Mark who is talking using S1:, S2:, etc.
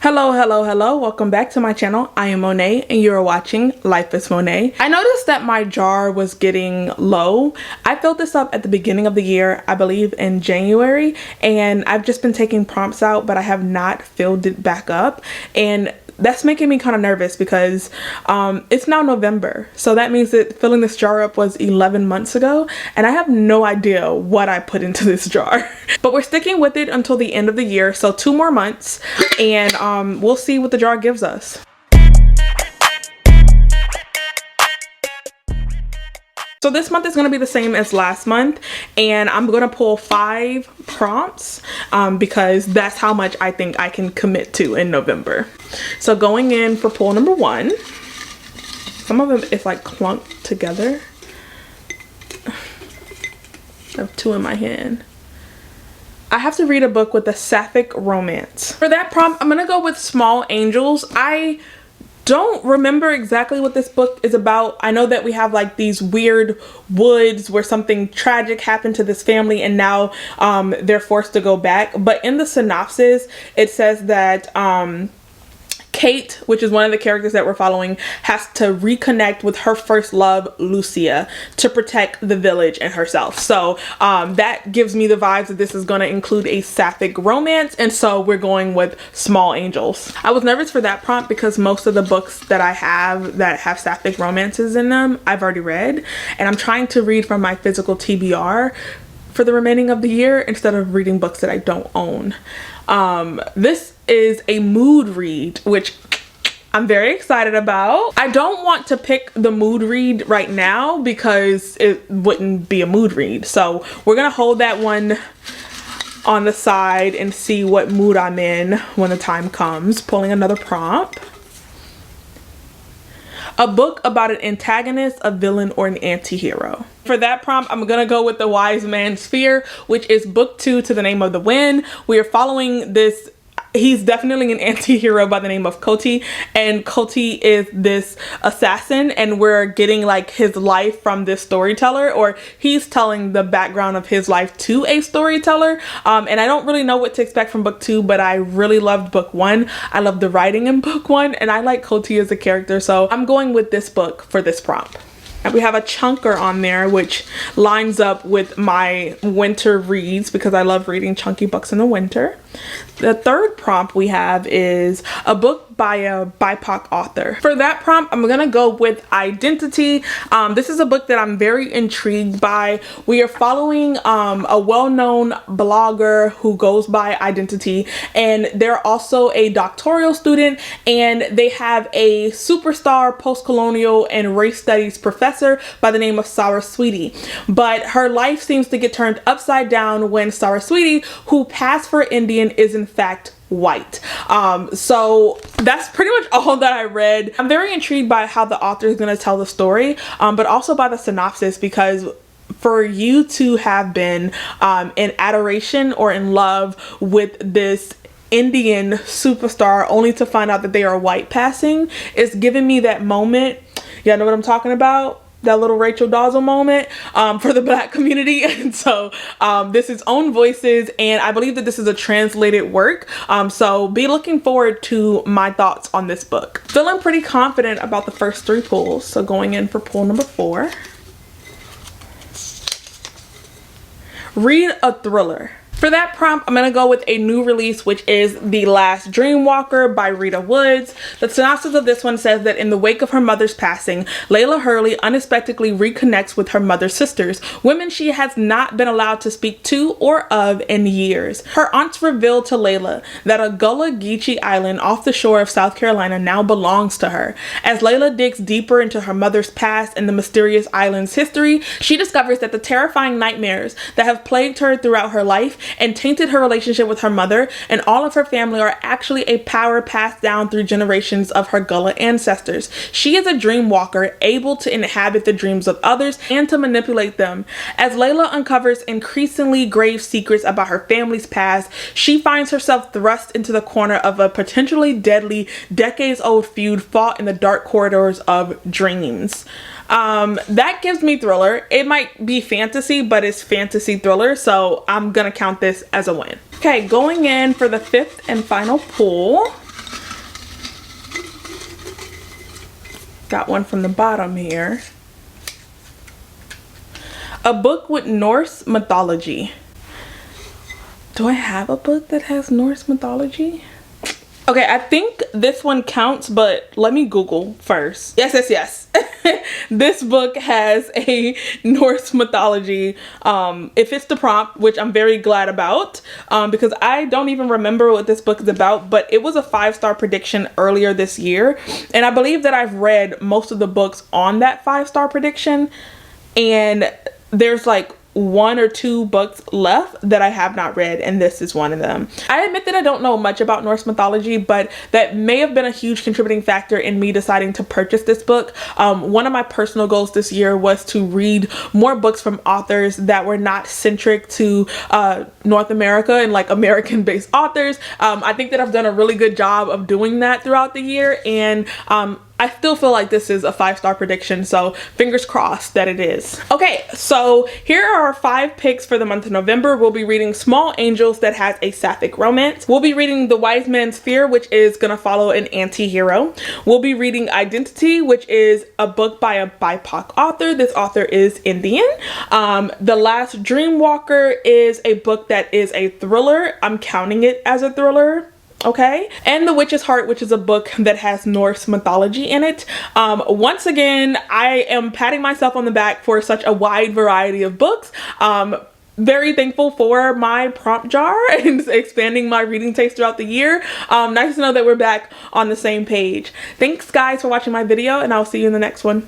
S1: Hello, welcome back to my channel. I am Monet and you're watching Life is Monet. I noticed that my jar was getting low. I filled this up at the beginning of the year, I believe in January, and I've just been taking prompts out, but I have not filled it back up, and that's making me kind of nervous because it's now November, so that means that filling this jar up was 11 months ago, and I have no idea what I put into this jar. But we're sticking with it until the end of the year, so 2 more months, and we'll see what the jar gives us. So this month is going to be the same as last month, and I'm going to pull 5 prompts because that's how much I think I can commit to in November. So going in for pull number 1, some of them is like clumped together. I have 2 in my hand. I have to read a book with a sapphic romance. For that prompt, I'm going to go with Small Angels. I don't remember exactly what this book is about. I know that we have like these weird woods where something tragic happened to this family and now they're forced to go back. But in the synopsis, it says that Kate, which is one of the characters that we're following, has to reconnect with her first love, Lucia, to protect the village and herself. So that gives me the vibes that this is going to include a sapphic romance, and so we're going with Small Angels. I was nervous for that prompt because most of the books that I have that have sapphic romances in them, I've already read, and I'm trying to read from my physical TBR for the remaining of the year instead of reading books that I don't own. This is a mood read, which I'm very excited about. I don't want to pick the mood read right now because it wouldn't be a mood read. So we're gonna hold that one on the side and see what mood I'm in when the time comes. Pulling another prompt. A book about an antagonist, a villain, or an anti-hero. For that prompt, I'm gonna go with The Wise Man's Fear, which is book 2 to the Name of the Wind. We are following this. He's definitely an anti-hero by the name of Koti, and Koti is this assassin, and we're getting like his life from this storyteller, or he's telling the background of his life to a storyteller. And I don't really know what to expect from book 2, but I really loved book 1. I love the writing in book 1, and I like Koti as a character, so I'm going with this book for this prompt. And we have a chunker on there, which lines up with my winter reads because I love reading chunky books in the winter. The third prompt we have is a book by a BIPOC author. For that prompt, I'm gonna go with Identity. This is a book that I'm very intrigued by. We are following a well-known blogger who goes by Identity, and they're also a doctoral student, and they have a superstar post-colonial and race studies professor by the name of Saraswati. But her life seems to get turned upside down when Saraswati, who passed for Indian, is in fact white. So that's pretty much all that I read. I'm very intrigued by how the author is going to tell the story, but also by the synopsis, because for you to have been in adoration or in love with this Indian superstar only to find out that they are white passing is giving me that moment. Y'all know what I'm talking about? That little Rachel Dolezal moment for the Black community. And so this is Own Voices, and I believe that this is a translated work, so be looking forward to my thoughts on this book. Feeling pretty confident about the first 3 pulls, so going in for pull number 4. Read a thriller. For that prompt, I'm going to go with a new release, which is The Last Dreamwalker by Rita Woods. The synopsis of this one says that in the wake of her mother's passing, Layla Hurley unexpectedly reconnects with her mother's sisters, women she has not been allowed to speak to or of in years. Her aunts reveal to Layla that a Gullah Geechee island off the shore of South Carolina now belongs to her. As Layla digs deeper into her mother's past and the mysterious island's history, she discovers that the terrifying nightmares that have plagued her throughout her life and tainted her relationship with her mother and all of her family are actually a power passed down through generations of her Gullah ancestors. She is a dream walker, able to inhabit the dreams of others and to manipulate them. As Layla uncovers increasingly grave secrets about her family's past, she finds herself thrust into the corner of a potentially deadly, decades-old feud fought in the dark corridors of dreams. That gives me thriller. It might be fantasy, but it's fantasy thriller, so I'm gonna count this as a win. Okay, going in for the 5th and final pull. got one from the bottom here. A book with Norse mythology. Do I have a book that has Norse mythology? Okay, I think this one counts, but let me Google first. Yes. This book has a Norse mythology. It fits the prompt, which I'm very glad about, because I don't even remember what this book is about, but it was a 5-star prediction earlier this year. And I believe that I've read most of the books on that 5-star prediction, and there's like 1 or 2 books left that I have not read, and this is one of them. I admit that I don't know much about Norse mythology, but that may have been a huge contributing factor in me deciding to purchase this book. One of my personal goals this year was to read more books from authors that were not centric to North America and like American based authors. I think that I've done a really good job of doing that throughout the year, and I still feel like this is a 5-star prediction, so fingers crossed that it is. Okay, so here are our 5 picks for the month of November. We'll be reading Small Angels, that has a sapphic romance. We'll be reading The Wise Man's Fear, which is gonna follow an anti-hero. We'll be reading Identity, which is a book by a BIPOC author. This author is Indian. The Last Dreamwalker is a book that is a thriller. I'm counting it as a thriller. Okay, and The Witch's Heart, which is a book that has Norse mythology in it. Once again, I am patting myself on the back for such a wide variety of books. Very thankful for my prompt jar and expanding my reading taste throughout the year. Nice to know that we're back on the same page. Thanks guys for watching my video, and I'll see you in the next one.